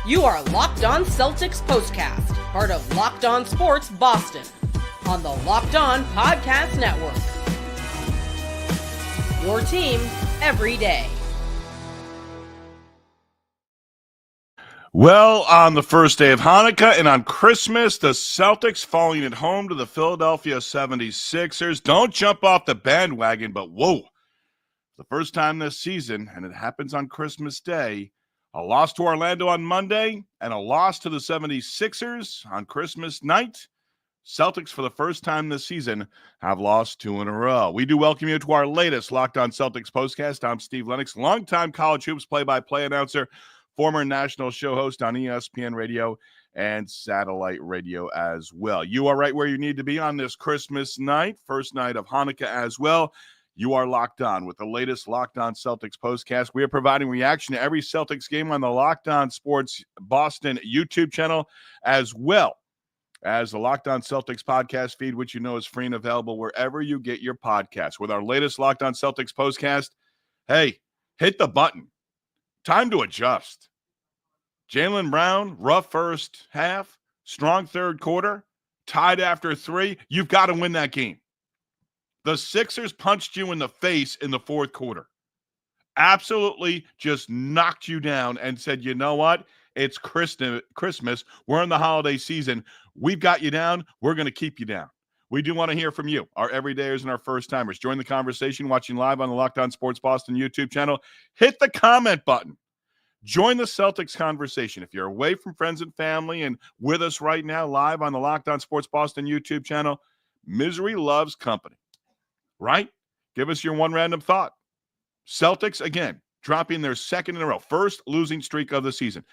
You are Locked On Celtics Postcast, part of Locked On Sports Boston, on the Locked On Podcast Network. Your team every day. Well, on the first day of Hanukkah and on Christmas, the Celtics falling at home to the Philadelphia 76ers. Don't jump off the bandwagon, but whoa. The first time this season, and it happens on Christmas Day, a loss to Orlando on Monday and a loss to the 76ers on Christmas night. Celtics, for the first time this season, have lost 2 in a row. We do welcome you to our latest Locked On Celtics postcast. I'm Steve Lennox, longtime college hoops play-by-play announcer, former national show host on ESPN Radio and satellite radio as well. You are right where you need to be on this Christmas night, first night of Hanukkah as well. You are locked on with the latest Locked On Celtics postcast. We are providing reaction to every Celtics game on the Locked On Sports Boston YouTube channel, as well as the Locked On Celtics podcast feed, which you know is free and available wherever you get your podcasts. With our latest Locked On Celtics postcast, hey, hit the button. Time to adjust. Jaylen Brown, rough first half, strong third quarter, tied after 3. You've got to win that game. The Sixers punched you in the face in the fourth quarter. Absolutely just knocked you down and said, you know what? It's Christmas. We're in the holiday season. We've got you down. We're going to keep you down. We do want to hear from you, our everydayers and our first-timers. Join the conversation watching live on the Locked On Sports Boston YouTube channel. Hit the comment button. Join the Celtics conversation. If you're away from friends and family and with us right now live on the Locked On Sports Boston YouTube channel, misery loves company. Right? Give us your one random thought. Celtics, again, dropping their second in a row, first losing streak of the season.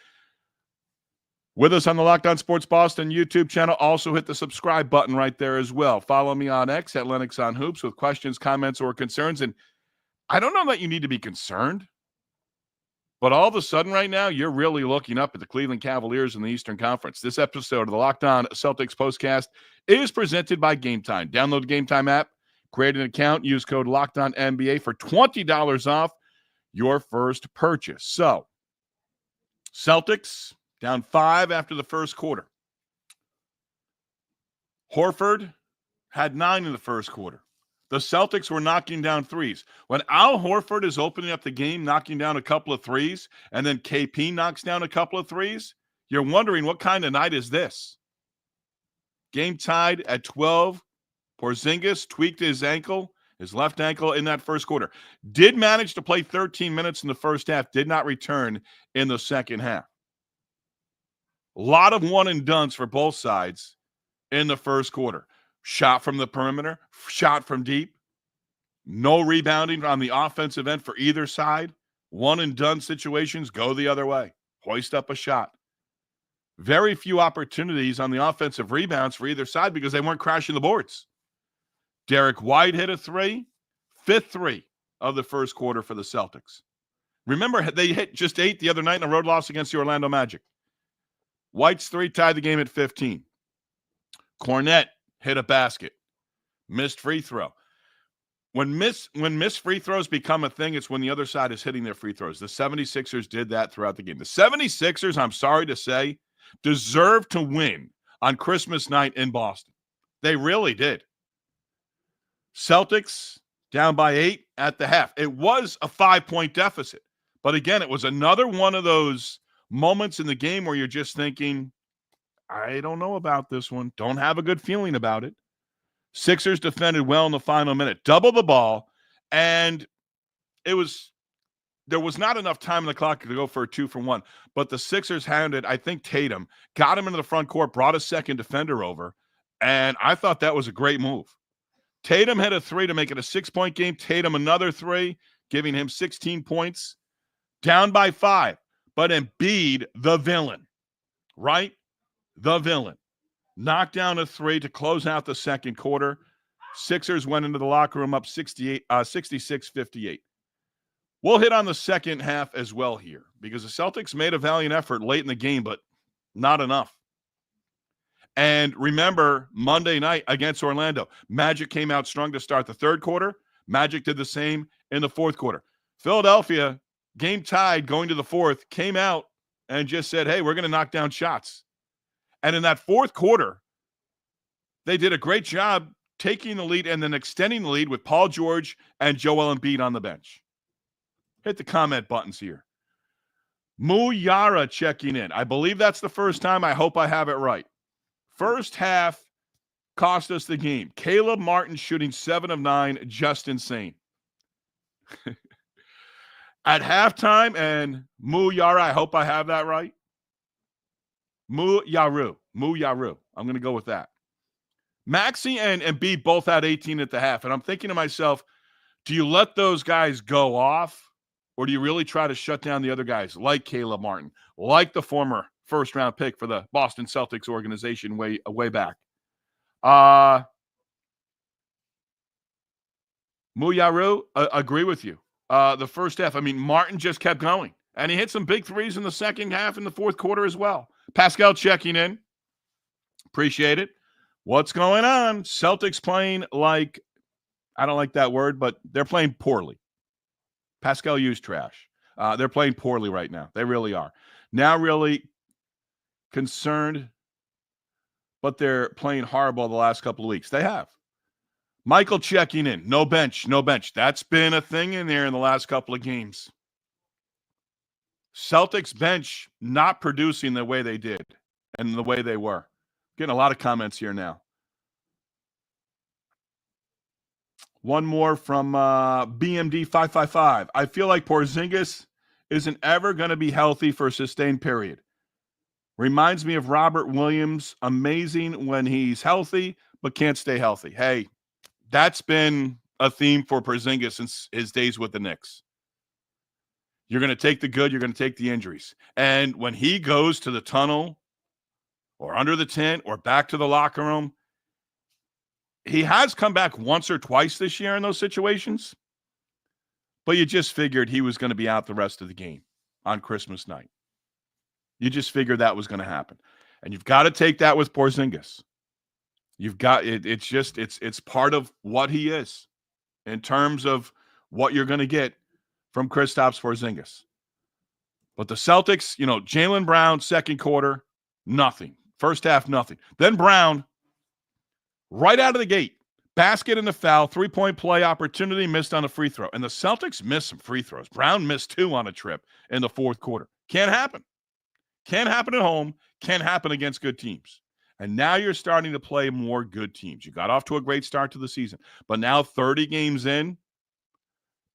With us on the Locked On Sports Boston YouTube channel, also hit the subscribe button right there as well. Follow me on X at Lennox on Hoops with questions, comments, or concerns. And I don't know that you need to be concerned, but all of a sudden right now, you're really looking up at the Cleveland Cavaliers in the Eastern Conference. This episode of the Locked On Celtics postcast is presented by Game Time. Download the Game Time app. Create an account, use code LOCKEDONNBA for $20 off your first purchase. So, Celtics down 5 after the first quarter. Horford had 9 in the first quarter. The Celtics were knocking down threes. When Al Horford is opening up the game, knocking down a couple of threes, and then KP knocks down a couple of threes, you're wondering what kind of night is this? Game tied at 12. Porzingis tweaked his left ankle in that first quarter. Did manage to play 13 minutes in the first half, did not return in the second half. A lot of one-and-dones for both sides in the first quarter. Shot from the perimeter, shot from deep. No rebounding on the offensive end for either side. One-and-done situations go the other way. Hoist up a shot. Very few opportunities on the offensive rebounds for either side because they weren't crashing the boards. Derrick White hit a 3, fifth 3 of the first quarter for the Celtics. Remember, they hit just 8 the other night in a road loss against the Orlando Magic. White's 3 tied the game at 15. Cornette hit a basket. Missed free throw. When missed free throws become a thing, it's when the other side is hitting their free throws. The 76ers did that throughout the game. The 76ers, I'm sorry to say, deserved to win on Christmas night in Boston. They really did. Celtics down by 8 at the half. It was a 5-point deficit. But again, it was another one of those moments in the game where you're just thinking, I don't know about this one. Don't have a good feeling about it. Sixers defended well in the final minute. Double the ball. And there was not enough time in the clock to go for a 2-for-1. But the Sixers handed, I think, Tatum, got him into the front court, brought a second defender over. And I thought that was a great move. Tatum hit a 3 to make it a 6-point game. Tatum another 3, giving him 16 points. Down by 5. But Embiid, the villain, right? The villain. Knocked down a 3 to close out the second quarter. Sixers went into the locker room up 66-58. We'll hit on the second half as well here because the Celtics made a valiant effort late in the game, but not enough. And remember, Monday night against Orlando, Magic came out strong to start the third quarter. Magic did the same in the fourth quarter. Philadelphia, game tied going to the fourth, came out and just said, hey, we're going to knock down shots. And in that fourth quarter, they did a great job taking the lead and then extending the lead with Paul George and Joel Embiid on the bench. Hit the comment buttons here. Muyara checking in. I believe that's the first time. I hope I have it right. First half cost us the game. Caleb Martin shooting 7 of 9, just insane. At halftime, and Muyara, I hope I have that right. Muyaru. I'm going to go with that. Maxey and Embiid both had 18 at the half, and I'm thinking to myself, do you let those guys go off, or do you really try to shut down the other guys like Caleb Martin, like the former first-round pick for the Boston Celtics organization way back? Muyaru, agree with you. The first half, Martin just kept going, and he hit some big threes in the second half in the fourth quarter as well. Pascal checking in. Appreciate it. What's going on? Celtics playing like, I don't like that word, but they're playing poorly. Pascal used trash. They're playing poorly right now. They really are. Now really concerned, but they're playing horrible the last couple of weeks. They have. Michael checking in. No bench. That's been a thing in there in the last couple of games. Celtics bench not producing the way they did and the way they were. Getting a lot of comments here now. One more from BMD555. I feel like Porzingis isn't ever going to be healthy for a sustained period. Reminds me of Robert Williams. Amazing when he's healthy, but can't stay healthy. Hey, that's been a theme for Porzingis since his days with the Knicks. You're going to take the good, you're going to take the injuries. And when he goes to the tunnel or under the tent or back to the locker room, he has come back once or twice this year in those situations, but you just figured he was going to be out the rest of the game on Christmas night. You just figured that was going to happen. And you've got to take that with Porzingis. You've got it. It's part of what he is in terms of what you're going to get from Kristaps Porzingis. But the Celtics, Jaylen Brown, second quarter, nothing. First half, nothing. Then Brown, right out of the gate, basket and a foul, three-point play opportunity, missed on a free throw. And the Celtics missed some free throws. Brown missed 2 on a trip in the fourth quarter. Can't happen. Can't happen at home. Can't happen against good teams. And now you're starting to play more good teams. You got off to a great start to the season. But now 30 games in,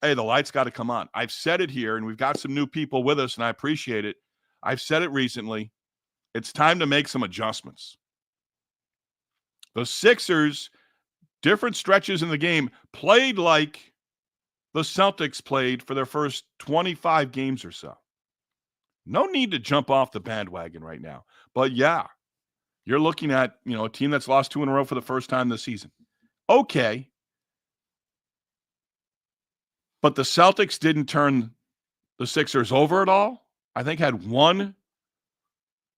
hey, the lights got to come on. I've said it here, and we've got some new people with us, and I appreciate it. I've said it recently. It's time to make some adjustments. The Sixers, different stretches in the game, played like the Celtics played for their first 25 games or so. No need to jump off the bandwagon right now. But, yeah, you're looking at, a team that's lost 2 in a row for the first time this season. Okay. But the Celtics didn't turn the Sixers over at all. I think had one.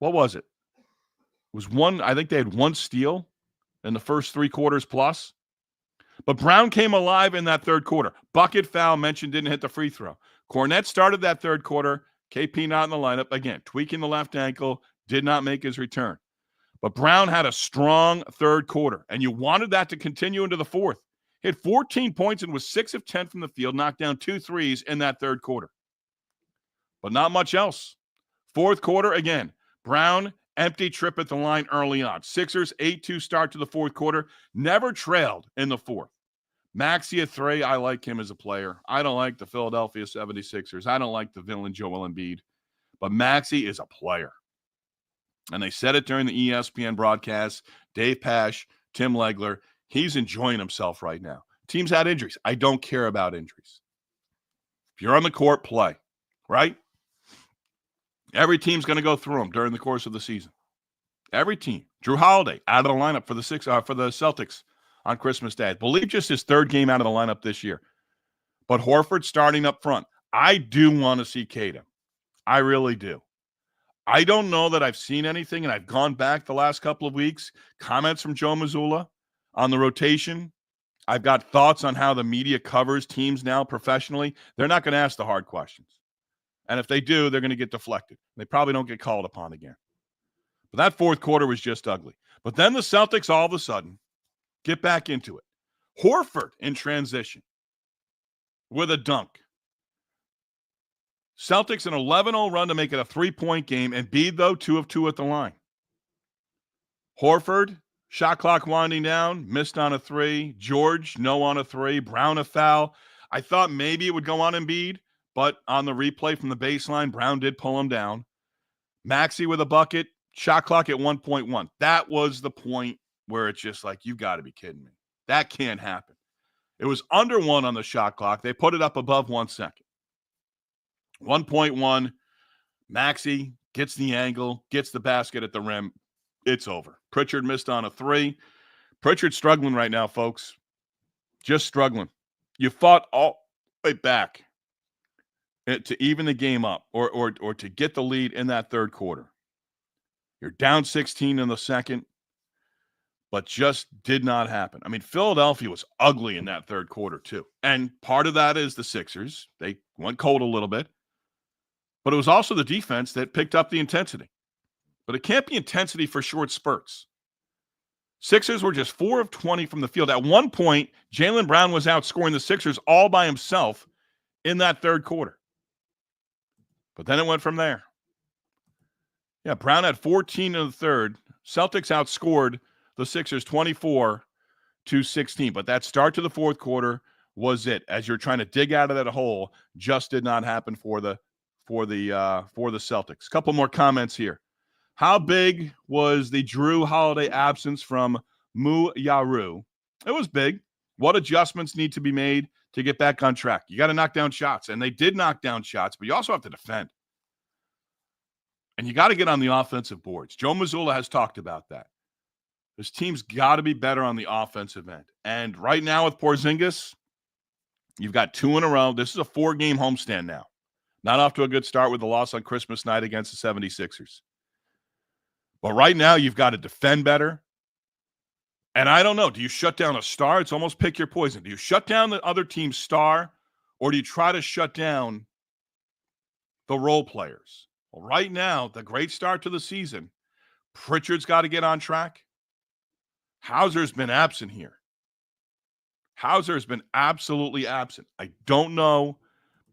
What was it? It was one. I think they had one steal in the first 3 quarters plus. But Brown came alive in that third quarter. Bucket foul mentioned, didn't hit the free throw. Cornette started that third quarter. KP not in the lineup. Again, tweaking the left ankle, did not make his return. But Brown had a strong third quarter, and you wanted that to continue into the fourth. He had 14 points and was 6 of 10 from the field, knocked down 2 threes in that third quarter. But not much else. Fourth quarter, again, Brown, empty trip at the line early on. Sixers, 8-2 start to the fourth quarter. Never trailed in the fourth. Maxey at 3, I like him as a player. I don't like the Philadelphia 76ers. I don't like the villain Joel Embiid. But Maxey is a player. And they said it during the ESPN broadcast. Dave Pasch, Tim Legler, he's enjoying himself right now. Teams had injuries. I don't care about injuries. If you're on the court, play, right? Every team's going to go through them during the course of the season. Every team. Drew Holiday out of the lineup for the Celtics on Christmas Day. I believe just his 3rd game out of the lineup this year. But Horford starting up front. I do want to see Tatum. I really do. I don't know that I've seen anything, and I've gone back the last couple of weeks. Comments from Joe Mazzulla on the rotation. I've got thoughts on how the media covers teams now professionally. They're not going to ask the hard questions. And if they do, they're going to get deflected. They probably don't get called upon again. But that fourth quarter was just ugly. But then the Celtics all of a sudden get back into it. Horford in transition with a dunk. Celtics an 11-0 run to make it a 3-point game. Embiid, though, 2 of 2 at the line. Horford, shot clock winding down, missed on a 3. George, no on a 3. Brown, a foul. I thought maybe it would go on Embiid, but on the replay from the baseline, Brown did pull him down. Maxey with a bucket, shot clock at 1.1. That was the point where it's just like, you got to be kidding me. That can't happen. It was under 1 on the shot clock. They put it up above 1 second. 1.1, Maxey gets the angle, gets the basket at the rim. It's over. Pritchard missed on a 3. Pritchard's struggling right now, folks. Just struggling. You fought all the way back to even the game up or to get the lead in that third quarter. You're down 16 in the second, but just did not happen. I mean, Philadelphia was ugly in that third quarter too. And part of that is the Sixers. They went cold a little bit. But it was also the defense that picked up the intensity. But it can't be intensity for short spurts. Sixers were just 4 of 20 from the field. At one point, Jaylen Brown was outscoring the Sixers all by himself in that third quarter. But then it went from there. Yeah, Brown had 14 in the third. Celtics outscored the Sixers 24-16. But that start to the fourth quarter was it. As you're trying to dig out of that hole, just did not happen for the Celtics. Couple more comments here. How big was the Drew Holiday absence from Mu Yaru? It was big. What adjustments need to be made to get back on track? You got to knock down shots, and they did knock down shots, but you also have to defend. And you got to get on the offensive boards. Joe Mazzulla has talked about that. This team's got to be better on the offensive end. And right now with Porzingis, you've got 2 in a row. This is a 4-game homestand now. Not off to a good start with the loss on Christmas night against the 76ers. But right now, you've got to defend better. And I don't know. Do you shut down a star? It's almost pick your poison. Do you shut down the other team's star, or do you try to shut down the role players? Well, right now, the great start to the season, Pritchard's got to get on track. Hauser's been absent here. Hauser has been absolutely absent. I don't know.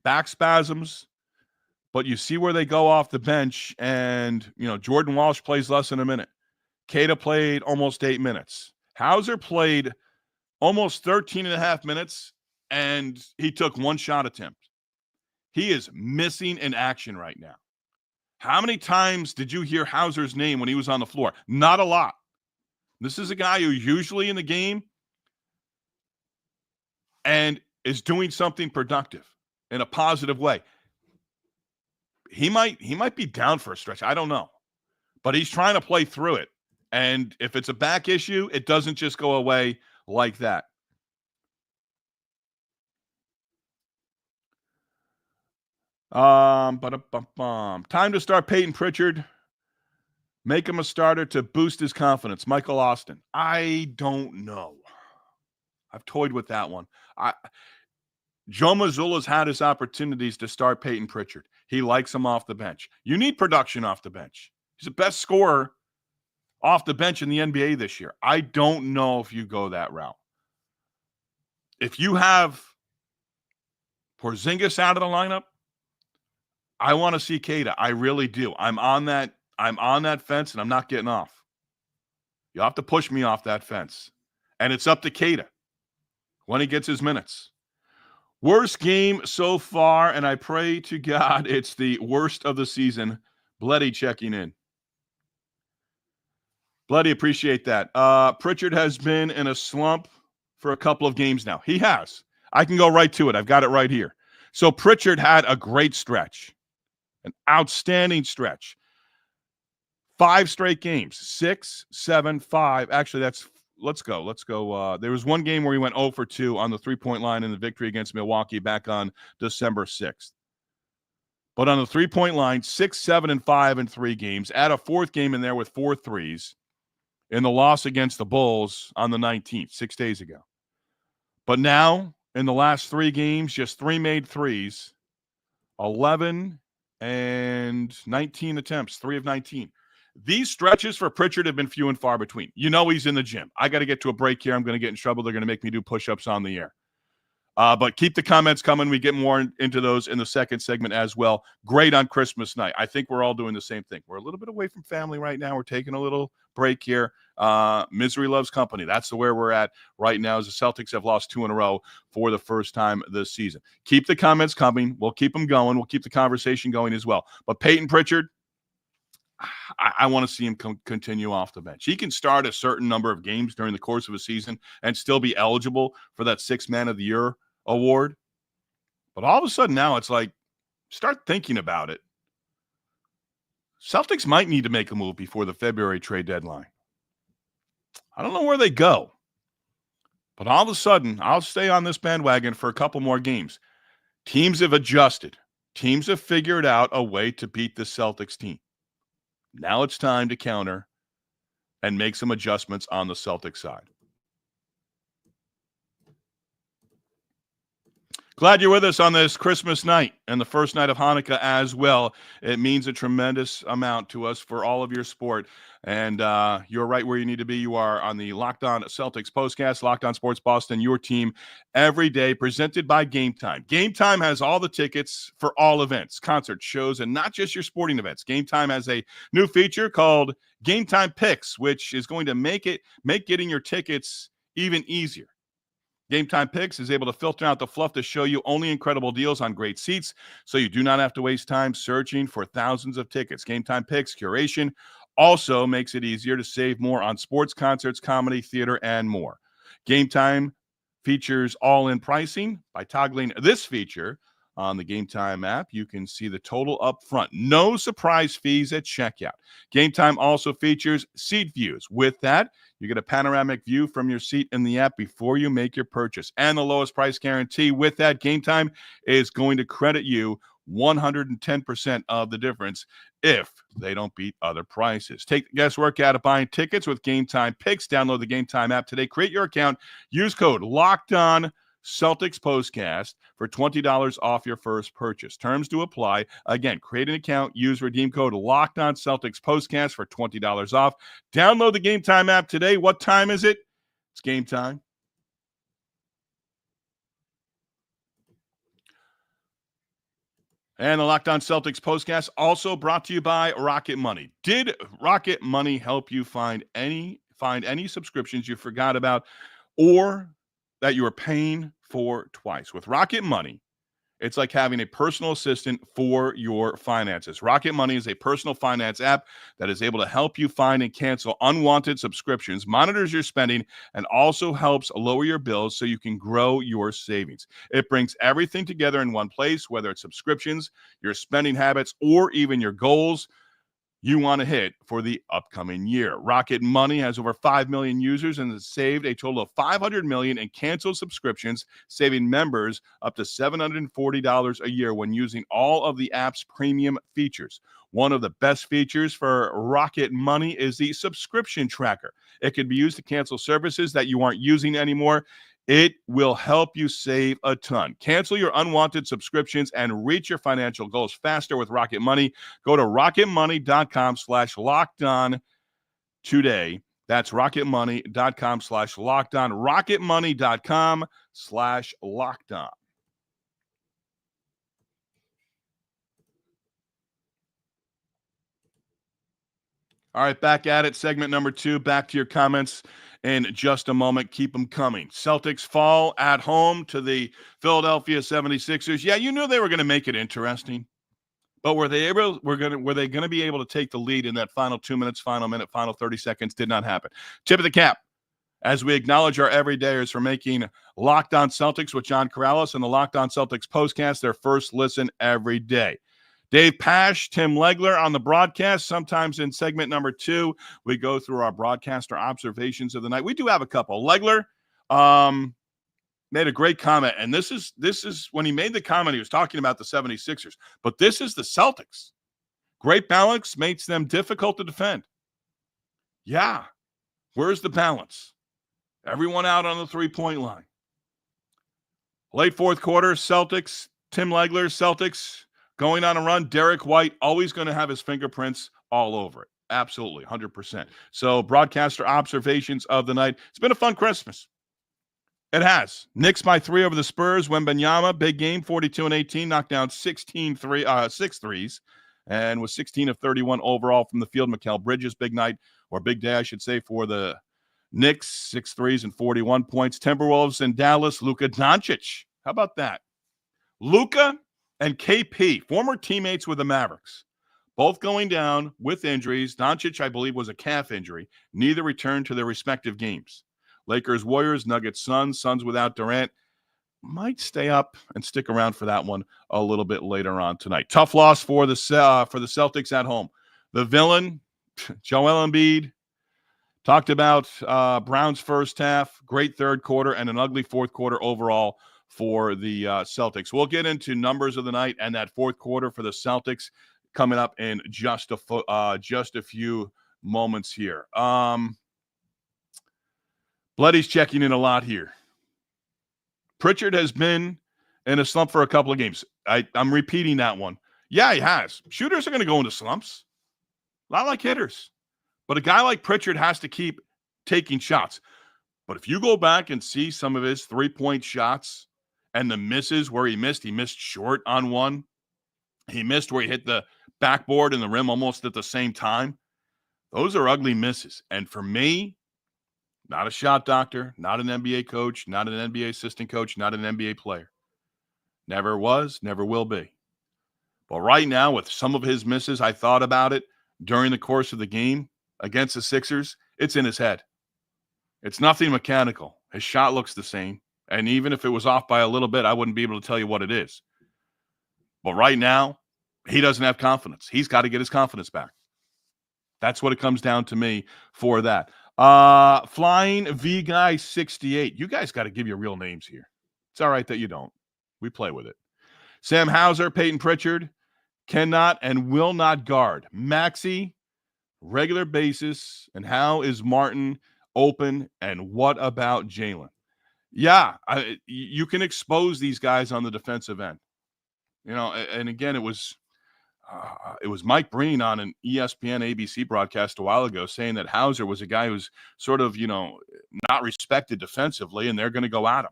Back spasms. But you see where they go off the bench, and, Jordan Walsh plays less than a minute. Keita played almost 8 minutes. Hauser played almost 13 and a half minutes, and he took 1 shot attempt. He is missing in action right now. How many times did you hear Hauser's name when he was on the floor? Not a lot. This is a guy who usually in the game and is doing something productive in a positive way. He might be down for a stretch. I don't know. But he's trying to play through it. And if it's a back issue, it doesn't just go away like that. Time to start Payton Pritchard. Make him a starter to boost his confidence. Michael Austin. I don't know. I've toyed with that one. Joe Mazzulla's had his opportunities to start Payton Pritchard. He likes him off the bench. You need production off the bench. He's the best scorer off the bench in the NBA this year. I don't know if you go that route. If you have Porzingis out of the lineup, I want to see Keita. I really do. I'm on that fence, and I'm not getting off. You have to push me off that fence. And it's up to Keita when he gets his minutes. Worst game so far, and I pray to God it's the worst of the season. Bloody checking in. Bloody, appreciate that. Pritchard has been in a slump for a couple of games now. He has. I can go right to it. I've got it right here. So Pritchard had a great stretch, an outstanding stretch. 5 straight games, 6, 7, 5. Actually, let's go. There was one game where he went 0 for 2 on the 3-point line in the victory against Milwaukee back on December 6th. But on the 3-point line, 6, 7, and 5 in 3 games. Add a 4th game in there with 4 threes in the loss against the Bulls on the 19th, 6 days ago. But now, in the last 3 games, just 3 made threes, 11 and 19 attempts, 3 of 19. These stretches for Pritchard have been few and far between. You know he's in the gym. I got to get to a break here. I'm going to get in trouble. They're going to make me do push-ups on the air. But keep the comments coming. We get more into those in the second segment as well. Great on Christmas night. I think we're all doing the same thing. We're a little bit away from family right now. We're taking a little break here. Misery loves company. That's where we're at right now, as the Celtics have lost 2 in a row for the first time this season. Keep the comments coming. We'll keep them going. We'll keep the conversation going as well. But Payton Pritchard, I want to see him continue off the bench. He can start a certain number of games during the course of a season and still be eligible for that 6th Man of the Year award. But all of a sudden now it's like, start thinking about it. Celtics might need to make a move before the February trade deadline. I don't know where they go. But all of a sudden, I'll stay on this bandwagon for a couple more games. Teams have adjusted. Teams have figured out a way to beat the Celtics team. Now it's time to counter and make some adjustments on the Celtics side. Glad you're with us on this Christmas night and the first night of Hanukkah as well. It means a tremendous amount to us for all of your support. And you're right where you need to be. You are on the Locked On Celtics postcast, Locked On Sports Boston, your team every day, presented by Game Time. Game Time has all the tickets for all events, concerts, shows, and not just your sporting events. Game Time has a new feature called Game Time Picks, which is going to make getting your tickets even easier. Game Time Picks is able to filter out the fluff to show you only incredible deals on great seats, so you do not have to waste time searching for thousands of tickets. Game Time Picks curation also makes it easier to save more on sports, concerts, comedy, theater, and more. Game Time features all-in pricing. By toggling this feature on the Game Time app, you can see the total up front. No surprise fees at checkout. Game Time also features seat views. With that, you get a panoramic view from your seat in the app before you make your purchase. And the lowest price guarantee. With that, Game Time is going to credit you 110% of the difference if they don't beat other prices. Take the guesswork out of buying tickets with Game Time Picks. Download the Game Time app today. Create your account. Use code LOCKEDON Celtics Postcast for $20 off your first purchase. Terms do apply. Again, create an account, use redeem code Locked On Celtics Postcast for $20 off. Download the Game Time app today. What time is it? It's game time. And the Locked On Celtics Postcast also brought to you by Rocket Money. Did Rocket Money help you find any subscriptions you forgot about or that you are paying for twice? With Rocket Money, it's like having a personal assistant for your finances. Rocket Money is a personal finance app that is able to help you find and cancel unwanted subscriptions, monitors your spending, and also helps lower your bills so you can grow your savings. It brings everything together in one place, whether it's subscriptions, your spending habits, or even your goals you want to hit for the upcoming year. Rocket Money has over 5 million users and has saved a total of $500 million in canceled subscriptions, saving members up to $740 a year when using all of the app's premium features. One of the best features for Rocket Money is the subscription tracker. It can be used to cancel services that you aren't using anymore. It will help you save a ton. Cancel your unwanted subscriptions and reach your financial goals faster with Rocket Money. Go to rocketmoney.com/lockedon today. That's rocketmoney.com/lockedon. rocketmoney.com/lockedon. All right, back at it. Segment number 2. Back to your comments in just a moment. Keep them coming. Celtics fall at home to the Philadelphia 76ers. Yeah, you knew they were going to make it interesting. But were they going to be able to take the lead in that final 2 minutes, final minute, final 30 seconds? Did not happen. Tip of the cap as we acknowledge our everydayers for making Locked On Celtics with John Corrales and the Locked On Celtics postcast their first listen every day. Dave Pasch, Tim Legler on the broadcast. Sometimes in segment number 2, we go through our broadcaster observations of the night. We do have a couple. Legler made a great comment, and this is when he made the comment, he was talking about the 76ers, but this is the Celtics. Great balance makes them difficult to defend. Yeah. Where's the balance? Everyone out on the three-point line. Late fourth quarter, Celtics, Tim Legler, Celtics going on a run, Derrick White, always going to have his fingerprints all over it. Absolutely, 100%. So broadcaster observations of the night. It's been a fun Christmas. It has. Knicks by 3 over the Spurs. Wembanyama, big game, 42 and 18, knocked down 6 threes, and was 16 of 31 overall from the field. Mikal Bridges, big night, or big day, I should say, for the Knicks, 6 threes and 41 points. Timberwolves in Dallas, Luka Doncic. How about that? Luka and KP, former teammates with the Mavericks, both going down with injuries. Doncic, I believe, was a calf injury. Neither returned to their respective games. Lakers, Warriors, Nuggets, Suns without Durant. Might stay up and stick around for that one a little bit later on tonight. Tough loss for the Celtics at home. The villain, Joel Embiid, talked about Brown's first half, great third quarter, and an ugly fourth quarter overall for the Celtics. We'll get into numbers of the night and that fourth quarter for the Celtics coming up in just a few moments here. Bloody's checking in a lot here. Pritchard has been in a slump for a couple of games. I'm repeating that one. Yeah, he has. Shooters are going to go into slumps. Not like hitters. But a guy like Pritchard has to keep taking shots. But if you go back and see some of his three-point shots and the misses where he missed short on one. He missed where he hit the backboard and the rim almost at the same time. Those are ugly misses. And for me, not a shot doctor, not an NBA coach, not an NBA assistant coach, not an NBA player. Never was, never will be. But right now, with some of his misses, I thought about it during the course of the game against the Sixers. It's in his head. It's nothing mechanical. His shot looks the same. And even if it was off by a little bit, I wouldn't be able to tell you what it is. But right now, he doesn't have confidence. He's got to get his confidence back. That's what it comes down to me for that. Flying V Guy 68. You guys got to give your real names here. It's all right that you don't. We play with it. Sam Hauser, Payton Pritchard, cannot and will not guard Maxey, regular basis. And how is Martin open? And what about Jaylen? Yeah, you can expose these guys on the defensive end. And again, it was Mike Breen on an ESPN ABC broadcast a while ago saying that Hauser was a guy who's sort of, not respected defensively, and they're going to go at him.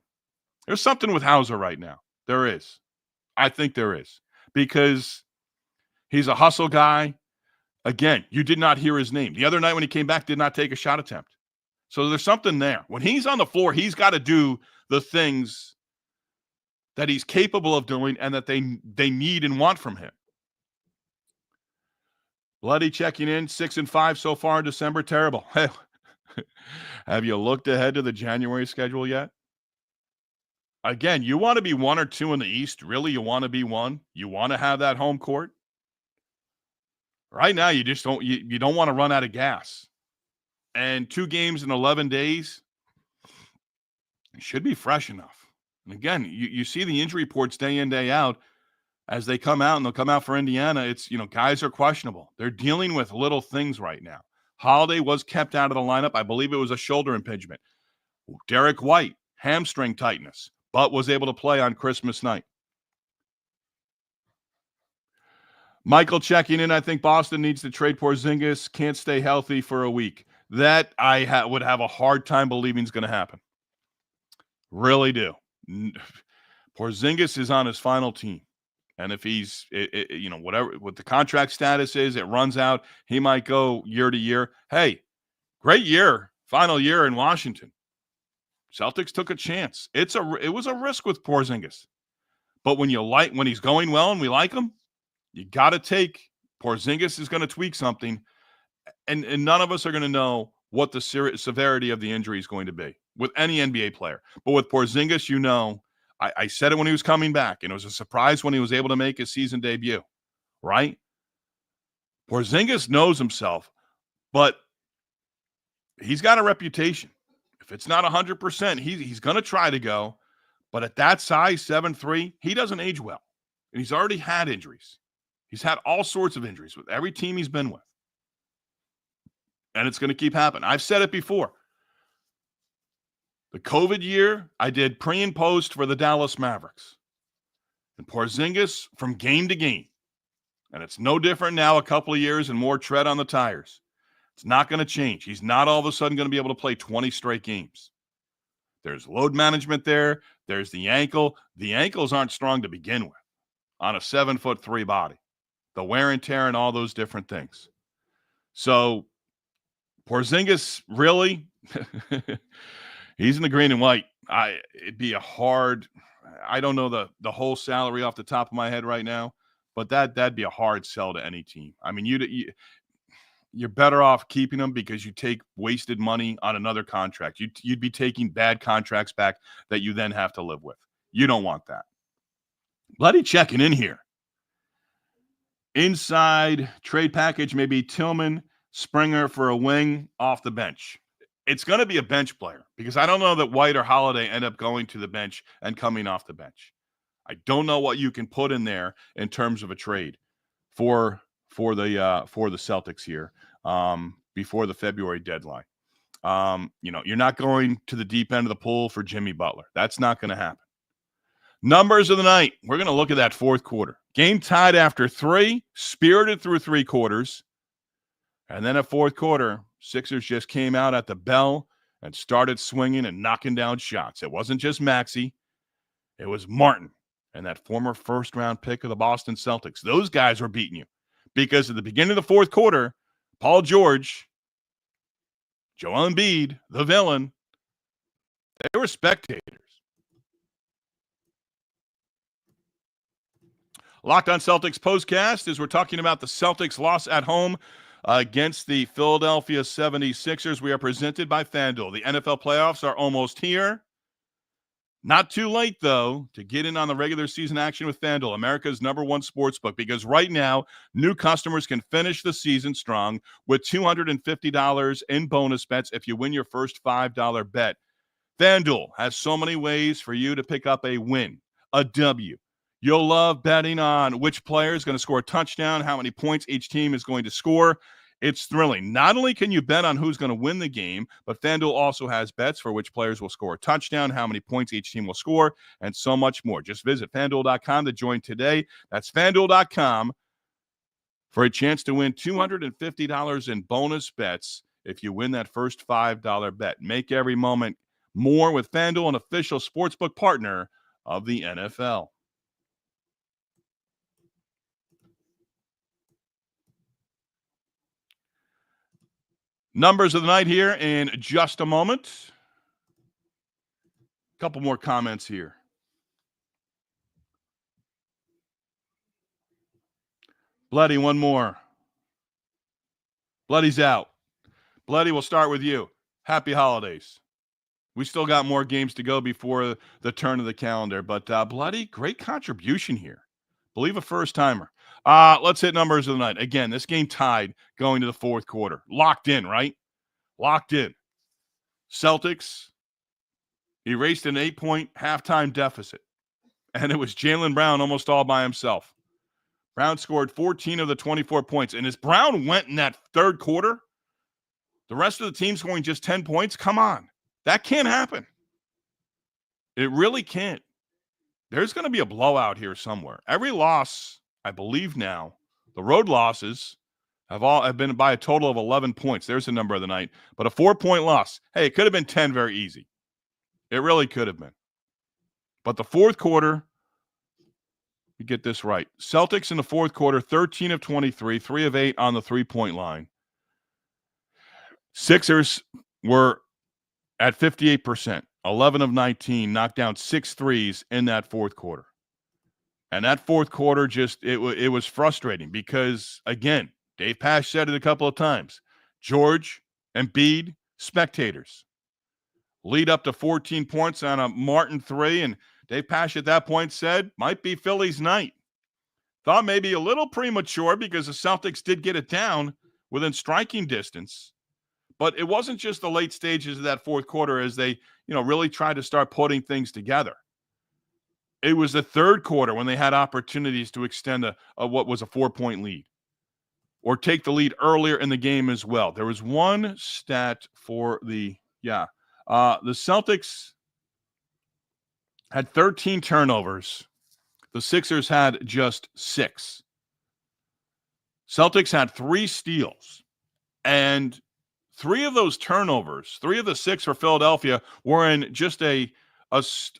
There's something with Hauser right now. There is. I think there is. Because he's a hustle guy. Again, you did not hear his name. The other night when he came back, did not take a shot attempt. So there's something there. When he's on the floor, he's got to do the things that he's capable of doing and that they need and want from him. Bloody checking in, 6-5 so far in December. Terrible. Have you looked ahead to the January schedule yet? Again, you want to be 1 or 2 in the East. Really, you want to be 1? You want to have that home court? Right now, you just don't. You don't want to run out of gas. And 2 games in 11 days should be fresh enough. And again, you see the injury reports day in, day out. As they come out, and they'll come out for Indiana, it's, guys are questionable. They're dealing with little things right now. Holiday was kept out of the lineup. I believe it was a shoulder impingement. Derrick White, hamstring tightness, but was able to play on Christmas night. Michael checking in. I think Boston needs to trade Porzingis. Can't stay healthy for a week. That I would have a hard time believing is going to happen. Really do. Porzingis is on his final team. And if he's, whatever, what the contract status is, it runs out, he might go year to year. Hey, great year, final year in Washington. Celtics took a chance. It was a risk with Porzingis. But when he's going well and we like him, you got to take, Porzingis is going to tweak something, and none of us are going to know what the severity of the injury is going to be with any NBA player. But with Porzingis, I said it when he was coming back, and it was a surprise when he was able to make his season debut, right? Porzingis knows himself, but he's got a reputation. If it's not 100%, he's going to try to go. But at that size, 7'3", he doesn't age well. And he's already had injuries. He's had all sorts of injuries with every team he's been with. And it's going to keep happening. I've said it before. The COVID year, I did pre and post for the Dallas Mavericks. And Porzingis, from game to game, And it's no different now, a couple of years and more tread on the tires. It's not going to change. He's not all of a sudden going to be able to play 20 straight games. There's load management there. There's the ankle. The ankles aren't strong to begin with on a 7'3" body. The wear and tear and all those different things. So Porzingis, really, he's in the green and white. It'd be a hard, I don't know the whole salary off the top of my head right now, but that'd be a hard sell to any team. I mean, you're better off keeping him because you take wasted money on another contract. You'd be taking bad contracts back that you then have to live with. You don't want that. Bloody checking in here. Inside trade package, maybe Tillman, Springer for a wing off the bench. It's going to be a bench player because I don't know that White or Holiday end up going to the bench and coming off the bench. I don't know what you can put in there in terms of a trade for the Celtics here before the February deadline. You're not going to the deep end of the pool for Jimmy Butler. That's not going to happen. Numbers of the night. We're going to look at that fourth quarter. Game tied after 3, spirited through 3 quarters. And then a fourth quarter, Sixers just came out at the bell and started swinging and knocking down shots. It wasn't just Maxey. It was Martin and that former first-round pick of the Boston Celtics. Those guys were beating you because at the beginning of the fourth quarter, Paul George, Joel Embiid, the villain, they were spectators. Locked on Celtics postcast as we're talking about the Celtics loss at home against the Philadelphia 76ers. We are presented by FanDuel. The NFL playoffs are almost here. Not too late, though, to get in on the regular season action with FanDuel, America's #1 sportsbook, because right now, new customers can finish the season strong with $250 in bonus bets if you win your first $5 bet. FanDuel has so many ways for you to pick up a win, a W. You'll love betting on which player is going to score a touchdown, how many points each team is going to score. It's thrilling. Not only can you bet on who's going to win the game, but FanDuel also has bets for which players will score a touchdown, how many points each team will score, and so much more. Just visit FanDuel.com to join today. That's FanDuel.com for a chance to win $250 in bonus bets if you win that first $5 bet. Make every moment more with FanDuel, an official sportsbook partner of the NFL. Numbers of the night here in just a moment. A couple more comments here. Bloody, one more. Bloody's out. Bloody, we'll start with you. Happy holidays. We still got more games to go before the turn of the calendar, but Bloody, great contribution here. Believe a first-timer. Let's hit numbers of the night. Again, this game tied going to the fourth quarter. Locked in, right? Locked in. Celtics erased an 8-point halftime deficit, and it was Jaylen Brown almost all by himself. Brown scored 14 of the 24 points, and as Brown went in that third quarter, the rest of the team scoring just 10 points? Come on. That can't happen. It really can't. There's going to be a blowout here somewhere. Every loss, I believe now, the road losses have been by a total of 11 points. There's the number of the night. But a 4-point loss, hey, it could have been 10 very easy. It really could have been. But the fourth quarter, you get this right. Celtics in the fourth quarter, 13 of 23, 3 of 8 on the 3-point line. Sixers were at 58%, 11 of 19, knocked down 6 threes in that fourth quarter. And that fourth quarter it was frustrating because, again, Dave Pasch said it a couple of times. George, Embiid, spectators. Lead up to 14 points on a Martin 3, and Dave Pasch at that point said, might be Philly's night. Thought maybe a little premature because the Celtics did get it down within striking distance. But it wasn't just the late stages of that fourth quarter as they, really tried to start putting things together. It was the third quarter when they had opportunities to extend what was a 4-point lead or take the lead earlier in the game as well. There was one stat for the Celtics had 13 turnovers. The Sixers had just 6. Celtics had 3 steals, and 3 of those turnovers, 3 of the 6 for Philadelphia, were in just a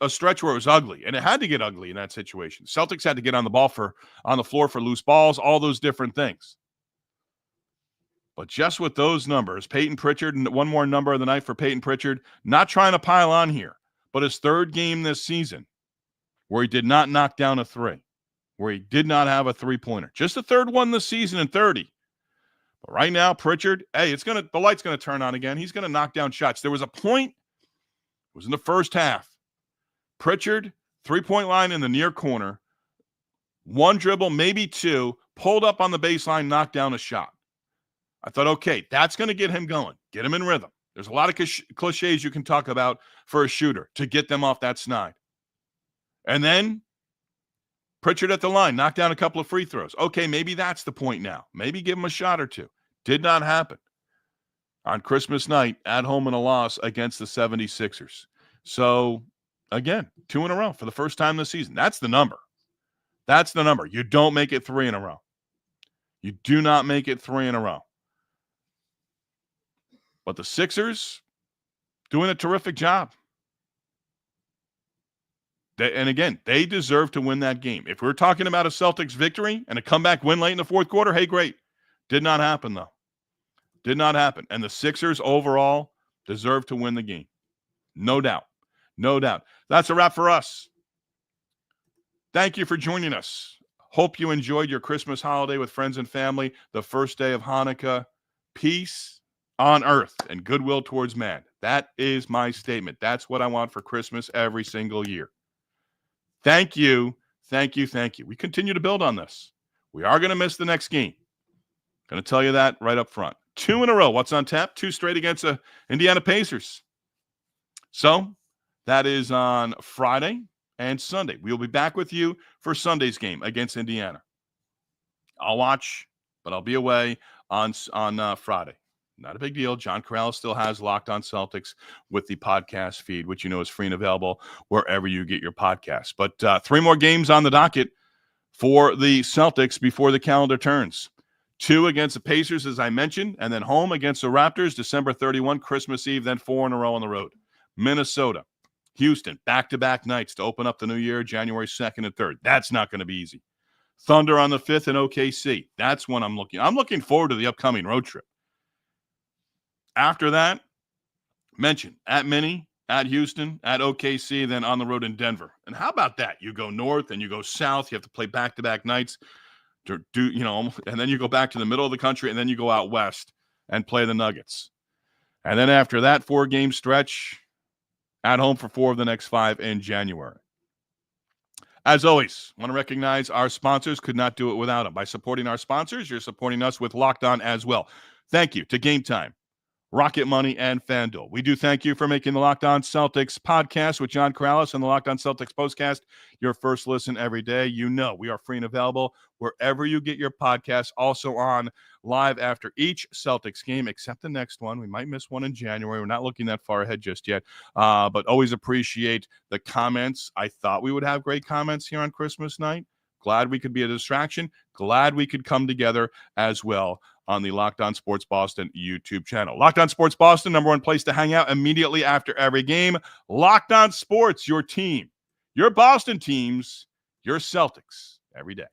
stretch where it was ugly, and it had to get ugly in that situation. Celtics had to get on the floor for loose balls, all those different things. But just with those numbers, Payton Pritchard, and one more number of the night for Payton Pritchard, not trying to pile on here, but his 3rd game this season where he did not knock down a 3, where he did not have a 3-pointer. Just the 3rd one this season in 30. But right now, Pritchard, hey, the light's going to turn on again. He's going to knock down shots. There was a point, it was in the first half. Pritchard, 3-point line in the near corner, 1 dribble, maybe 2, pulled up on the baseline, knocked down a shot. I thought, okay, that's going to get him going, get him in rhythm. There's a lot of cliches you can talk about for a shooter to get them off that snide. And then Pritchard at the line, knocked down a couple of free throws. Okay, maybe that's the point now. Maybe give him a shot or 2. Did not happen on Christmas night at home in a loss against the 76ers. So, again, 2 in a row for the first time this season. That's the number. That's the number. You don't make it 3 in a row. You do not make it 3 in a row. But the Sixers doing a terrific job. And again, they deserve to win that game. If we're talking about a Celtics victory and a comeback win late in the 4th quarter, hey, great. Did not happen, though. Did not happen. And the Sixers overall deserve to win the game. No doubt. No doubt. That's a wrap for us. Thank you for joining us. Hope you enjoyed your Christmas holiday with friends and family. The first day of Hanukkah. Peace on earth and goodwill towards man. That is my statement. That's what I want for Christmas every single year. Thank you. Thank you. Thank you. We continue to build on this. We are going to miss the next game. Going to tell you that right up front. 2 in a row. What's on tap? 2 straight against the Indiana Pacers. So that is on Friday and Sunday. We'll be back with you for Sunday's game against Indiana. I'll watch, but I'll be away on Friday. Not a big deal. John Corrales still has Locked On Celtics with the podcast feed, which you know is free and available wherever you get your podcasts. But 3 more games on the docket for the Celtics before the calendar turns. 2 against the Pacers, as I mentioned, and then home against the Raptors, December 31, Christmas Eve, then 4 in a row on the road. Minnesota, Houston, back-to-back nights to open up the new year, January 2nd and 3rd. That's not going to be easy. Thunder on the 5th in OKC. That's when I'm looking forward to the upcoming road trip. After that, mention at Minnie, at Houston, at OKC, then on the road in Denver. And how about that? You go north and you go south. You have to play back-to-back nights to do, and then you go back to the middle of the country, and then you go out west and play the Nuggets. And then after that 4-game stretch, at home for 4 of the next 5 in January. As always, want to recognize our sponsors. Could not do it without them. By supporting our sponsors, you're supporting us with Locked On as well. Thank you to Game Time, Rocket Money, and FanDuel. We do thank you for making the Locked On Celtics podcast with John Corrales and the Locked On Celtics postcast your first listen every day. You know we are free and available wherever you get your podcasts, also on live after each Celtics game, except the next one. We might miss one in January. We're not looking that far ahead just yet, but always appreciate the comments. I thought we would have great comments here on Christmas night. Glad we could be a distraction. Glad we could come together as well on the Locked On Sports Boston YouTube channel. Locked On Sports Boston, number 1 place to hang out immediately after every game. Locked On Sports, your team, your Boston teams, your Celtics every day.